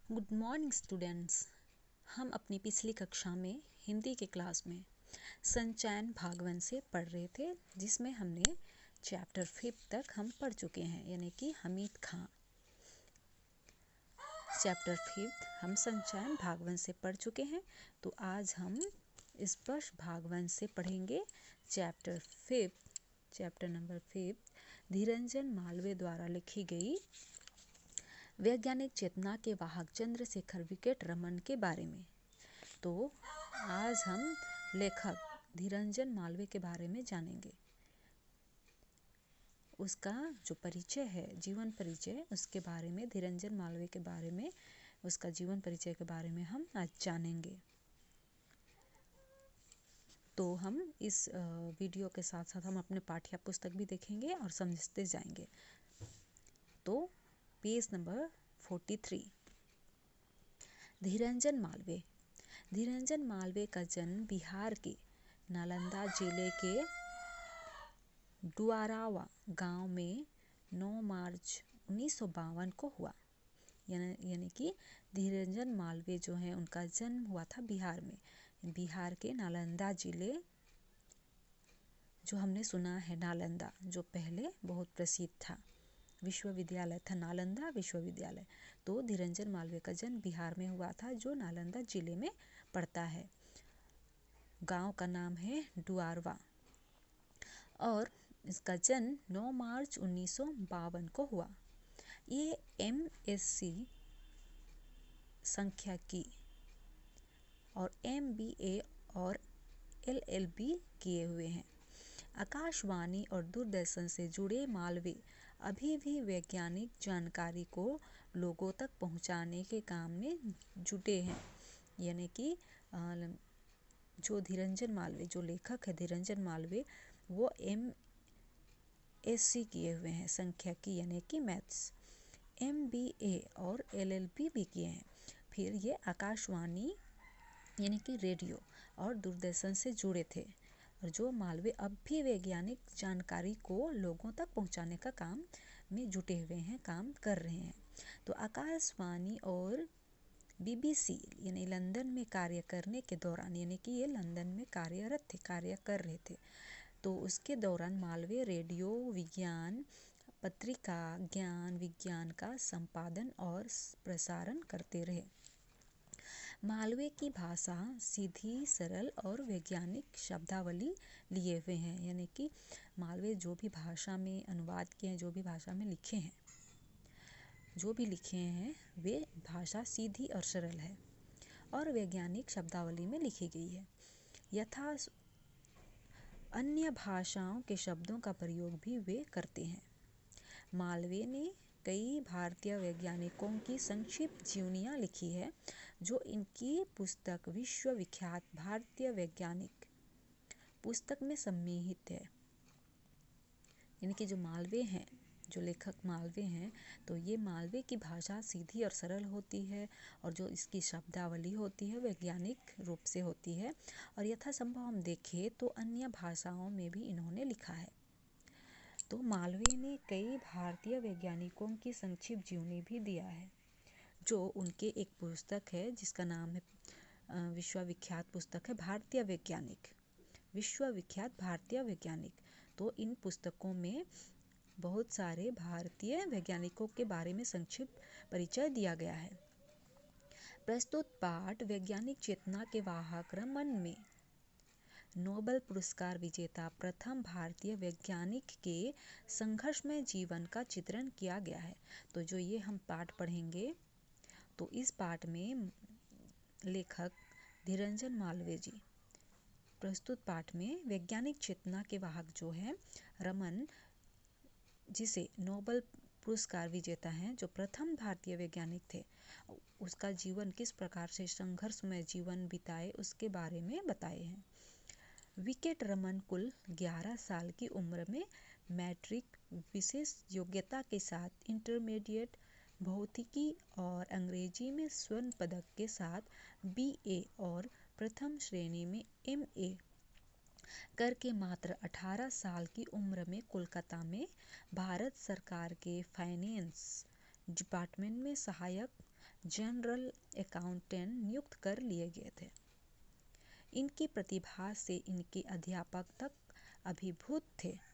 Good morning students. हम अपनी पिछली कक्षा में हिंदी के क्लास में संचयन भाग 1 से पढ़ रहे थे, जिसमें हमने चैप्टर 5 तक हम पढ़ चुके हैं, यानी कि हमीद खां। चैप्टर 5 हम संचयन भाग 1 से पढ़ चुके हैं। तो आज हम स्पर्श भाग 1 से पढ़ेंगे चैप्टर नंबर 5 धीरंजन मालवीय द्वारा लिखी गई वैज्ञानिक चेतना के वाहक चंद्रशेखर विकेट रमन के बारे में। तो आज हम लेखक धीरंजन मालवीय के बारे में जानेंगे। उसका जो परिचय है, जीवन परिचय, उसके बारे में, धीरंजन मालवीय के बारे में, उसका जीवन परिचय के बारे में हम आज जानेंगे। तो हम इस वीडियो के साथ साथ हम अपने पाठ्य पुस्तक भी देखेंगे और समझते जाएंगे। तो पेज नंबर 43। धीरंजन मालवीय। धीरंजन मालवीय का जन्म बिहार के नालंदा जिले के डुआरावा गांव में 9 मार्च 1952 को हुआ। यानी कि धीरंजन मालवीय जो है, उनका जन्म हुआ था बिहार में, बिहार के नालंदा जिले, जो हमने सुना है नालंदा, जो पहले बहुत प्रसिद्ध था, विश्वविद्यालय था, नालंदा विश्वविद्यालय। तो धीरंजन मालवीय का जन्म बिहार में हुआ था, जो नालंदा जिले में पड़ता है। गांव का नाम है डुआरवा और इसका जन्म 9 मार्च 1952 को हुआ। ये MSc सांख्यिकी और MBA और LLB किए हुए हैं। आकाशवाणी और दूरदर्शन से जुड़े मालवीय अभी भी वैज्ञानिक जानकारी को लोगों तक पहुंचाने के काम में जुटे हैं। यानी कि जो धीरंजन मालवीय, जो लेखक है धीरंजन मालवीय, वो MSc किए हुए हैं, सांख्यिकी यानी कि मैथ्स, MBA और LLB भी किए हैं। फिर ये आकाशवाणी यानी कि रेडियो और दूरदर्शन से जुड़े थे, और जो मालवीय अब भी वैज्ञानिक जानकारी को लोगों तक पहुंचाने का काम में जुटे हुए हैं, काम कर रहे हैं। तो आकाशवाणी और BBC यानी लंदन में कार्य करने के दौरान, यानी कि ये लंदन में कार्यरत थे, कार्य कर रहे थे, तो उसके दौरान मालवीय रेडियो विज्ञान पत्रिका ज्ञान विज्ञान का संपादन और प्रसारण करते रहे। मालवीय की भाषा सीधी, सरल और वैज्ञानिक शब्दावली लिए हुए हैं। यानी कि मालवीय जो भी भाषा में अनुवाद किए हैं, जो भी भाषा में लिखे हैं, जो भी लिखे हैं, वे भाषा सीधी और सरल है और वैज्ञानिक शब्दावली में लिखी गई है। यथा अन्य भाषाओं के शब्दों का प्रयोग भी वे करते हैं। मालवीय ने कई भारतीय वैज्ञानिकों की संक्षिप्त जीवनियाँ लिखी है, जो इनकी पुस्तक विश्वविख्यात भारतीय वैज्ञानिक पुस्तक में सम्मिलित है। यानी कि जो मालवीय हैं, जो लेखक मालवीय हैं, तो ये मालवीय की भाषा सीधी और सरल होती है, और जो इसकी शब्दावली होती है वैज्ञानिक रूप से होती है, और यथासंभव हम देखें तो अन्य भाषाओं में भी इन्होंने लिखा है। तो मालवीय ने कई भारतीय वैज्ञानिकों की संक्षिप्त जीवनी भी दिया है, जो उनके एक पुस्तक है जिसका नाम है विश्वविख्यात पुस्तक है भारतीय वैज्ञानिक, विश्वविख्यात भारतीय वैज्ञानिक। तो इन पुस्तकों में बहुत सारे भारतीय वैज्ञानिकों के बारे में संक्षिप्त परिचय दिया गया है। प्रस्तुत पाठ वैज्ञानिक चेतना के वाहक रमन में नोबेल पुरस्कार विजेता प्रथम भारतीय वैज्ञानिक के संघर्षमय जीवन का चित्रण किया गया है। तो जो ये हम पाठ पढ़ेंगे, तो इस पाठ में लेखक धीरंजन मालवीय जी प्रस्तुत पाठ में वैज्ञानिक चेतना के वाहक जो है रमन, जिसे नोबेल पुरस्कार विजेता हैं, जो प्रथम भारतीय वैज्ञानिक थे, उसका जीवन किस प्रकार से संघर्षमय जीवन बिताए उसके बारे में बताए हैं। विकेट रमन कुल 11 साल की उम्र में मैट्रिक विशेष योग्यता के साथ इंटरमीडिएट भौतिकी और अंग्रेजी में स्वर्ण पदक के साथ BA और प्रथम श्रेणी में MA करके मात्र 18 साल की उम्र में कोलकाता में भारत सरकार के फाइनेंस डिपार्टमेंट में सहायक जनरल अकाउंटेंट नियुक्त कर लिए गए थे। इनकी प्रतिभा से इनके अध्यापक तक अभिभूत थे।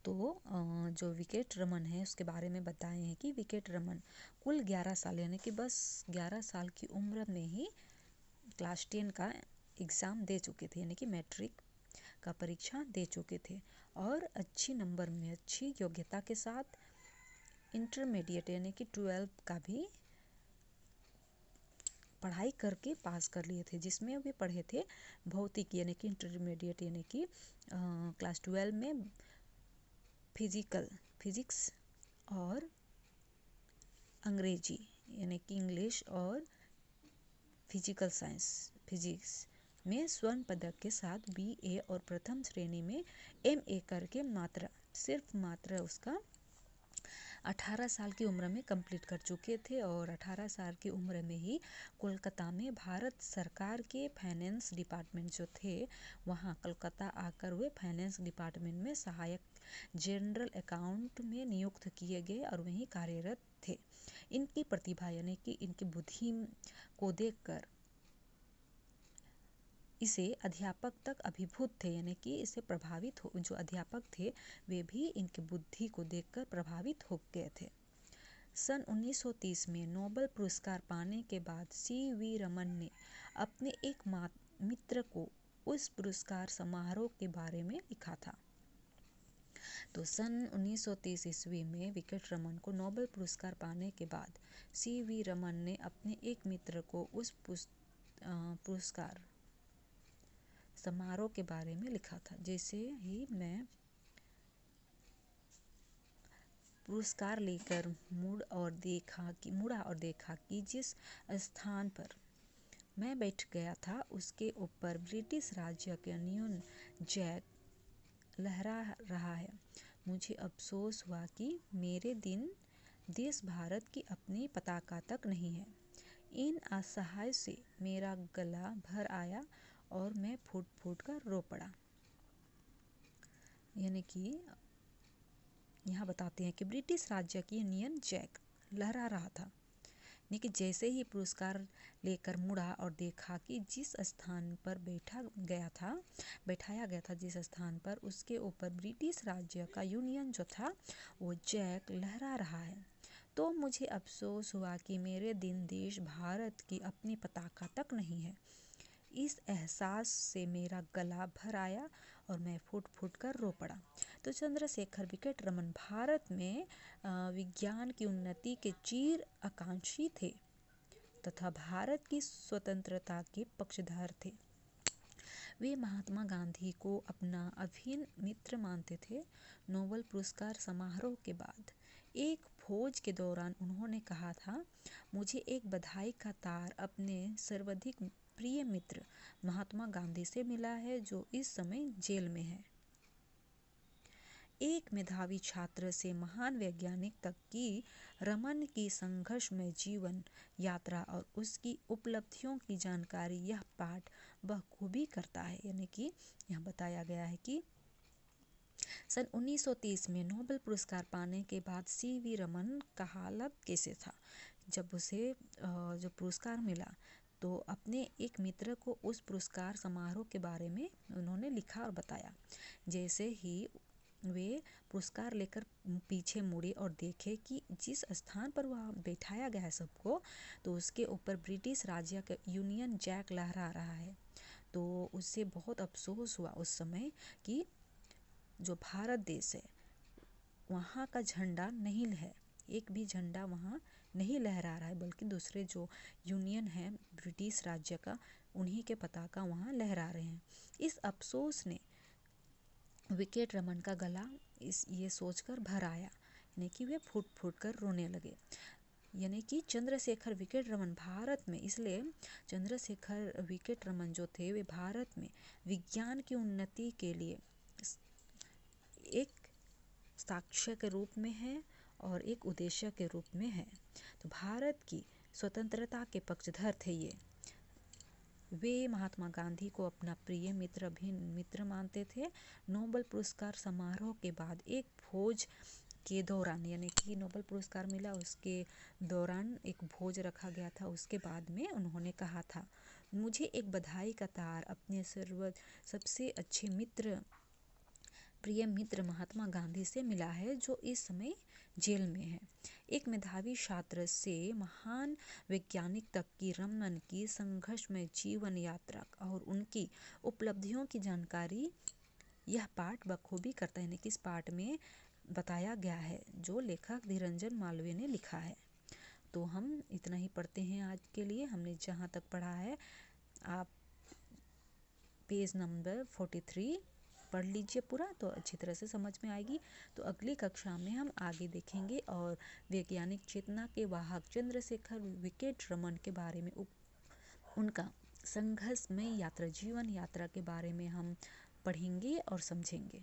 तो जो विकेट रमन है उसके बारे में बताए हैं कि विकेट रमन कुल 11 साल यानी कि बस 11 साल की उम्र में ही क्लास 10 का एग्ज़ाम दे चुके थे, यानी कि मैट्रिक का परीक्षा दे चुके थे और अच्छी नंबर में अच्छी योग्यता के साथ इंटरमीडिएट यानी कि 12 का भी पढ़ाई करके पास कर लिए थे, जिसमें वे पढ़े थे भौतिक यानी कि इंटरमीडिएट यानी कि क्लास 12 में फिजिक्स और अंग्रेजी यानी कि इंग्लिश और फिजिक्स में स्वर्ण पदक के साथ BA और प्रथम श्रेणी में MA करके मात्र उसका 18 साल की उम्र में कंप्लीट कर चुके थे और 18 साल की उम्र में ही कोलकाता में भारत सरकार के फाइनेंस डिपार्टमेंट जो थे वहाँ कोलकाता आकर वे फाइनेंस डिपार्टमेंट में सहायक जनरल अकाउंट में नियुक्त किए गए और वहीं कार्यरत थे। इनकी प्रतिभा यानी कि इनकी बुद्धि को देखकर इसे अध्यापक तक अभिभूत थे, यानी कि इसे प्रभावित हो जो अध्यापक थे वे भी इनकी बुद्धि को देखकर प्रभावित हो गए थे। सन 1930 में नोबेल पुरस्कार पाने के बाद CV रमन ने अपने एक मित्र को उस पुरस्कार समारोह के बारे में लिखा था। तो सन 1930 ईस्वी में विकेट रमन को नोबेल पुरस्कार पाने के बाद CV रमन ने अपने एक मित्र को उस पुरस्कार समारोह के बारे में लिखा था। जैसे ही मैं पुरस्कार लेकर मुड़ा और देखा कि जिस स्थान पर मैं बैठ गया था उसके ऊपर ब्रिटिश राज्य का यूनियन जैक लहरा रहा है। मुझे अफसोस हुआ कि मेरे देश भारत की अपनी पताका तक नहीं है। इन असहाय से मेरा गला भर आया और मैं फूट फूट कर रो पड़ा। यानी कि यहाँ बताते हैं कि ब्रिटिश राज्य की यूनियन जैक लहरा रहा था। यानी कि जैसे ही पुरस्कार लेकर मुड़ा और देखा कि जिस स्थान पर बैठाया गया था जिस स्थान पर उसके ऊपर ब्रिटिश राज्य का यूनियन जो था वो जैक लहरा रहा है, तो मुझे अफसोस हुआ कि मेरे देश भारत की अपनी पताका तक नहीं है। इस एहसास से मेरा गला भर आया और मैं फूट फूट कर रो पड़ा। तो चंद्रशेखर विकेट रमन भारत में विज्ञान की उन्नति के चिर आकांक्षी थे तथा भारत की स्वतंत्रता के पक्षधर थे। वे महात्मा गांधी को अपना अभिन्न मित्र मानते थे। नोबेल पुरस्कार समारोह के बाद एक भोज के दौरान उन्होंने कहा था, मुझे एक बधाई का तार अपने सर्वाधिक प्रिय मित्र महात्मा गांधी से मिला है जो इस समय जेल में है। एक मेधावी छात्र से महान वैज्ञानिक तक की रमन की संघर्षमय जीवन यात्रा और उसकी उपलब्धियों की जानकारी यह पाठ बखूबी करता है। यानी कि यह बताया गया है कि सन 1930 में नोबेल पुरस्कार पाने के बाद CV रमन का हालत कैसे था। जब उसे जो पुरस्कार मिला तो अपने एक मित्र को उस पुरस्कार समारोह के बारे में उन्होंने लिखा और बताया। जैसे ही वे पुरस्कार लेकर पीछे मुड़े और देखे कि जिस स्थान पर वह बैठाया गया है सबको, तो उसके ऊपर ब्रिटिश राज्य का यूनियन जैक लहरा रहा है, तो उससे बहुत अफसोस हुआ उस समय कि जो भारत देश है वहाँ का झंडा नहीं है, एक भी झंडा वहाँ नहीं लहरा रहा है, बल्कि दूसरे जो यूनियन है ब्रिटिश राज्य का उन्हीं के पताका वहाँ लहरा रहे हैं। इस अफसोस ने विकेट रमन का गला ये सोचकर भर आया, यानी कि वे फूट फूट कर रोने लगे। यानी कि चंद्रशेखर विकेट रमन भारत में, इसलिए चंद्रशेखर विकेट रमन जो थे वे भारत में विज्ञान की उन्नति के लिए एक साक्ष्य के रूप में है और एक उद्देश्य के रूप में है। तो भारत की स्वतंत्रता के पक्षधर थे ये। वे महात्मा गांधी को अपना प्रिय मित्र मानते थे। नोबेल पुरस्कार समारोह के बाद एक भोज के दौरान, यानी कि नोबेल पुरस्कार मिला उसके दौरान एक भोज रखा गया था, उसके बाद में उन्होंने कहा था, मुझे एक बधाई का तार अपने सबसे अच्छे प्रिय मित्र महात्मा गांधी से मिला है, जो इस समय जेल में है। एक मेधावी छात्र से महान वैज्ञानिक तक की रमन की संघर्षमय जीवन यात्रा और उनकी उपलब्धियों की जानकारी यह पाठ बखूबी करता है, यानी कि इस पाठ में बताया गया है, जो लेखक धीरंजन मालवीय ने लिखा है। तो हम इतना ही पढ़ते हैं आज के लिए। हमने जहाँ तक पढ़ा है आप पेज नंबर 43 पढ़ लीजिए पूरा, तो अच्छी तरह से समझ में आएगी। तो अगली कक्षा में हम आगे देखेंगे और वैज्ञानिक चेतना के वाहक चंद्रशेखर विकेट रमन के बारे में उनका संघर्षमय जीवन यात्रा के बारे में हम पढ़ेंगे और समझेंगे।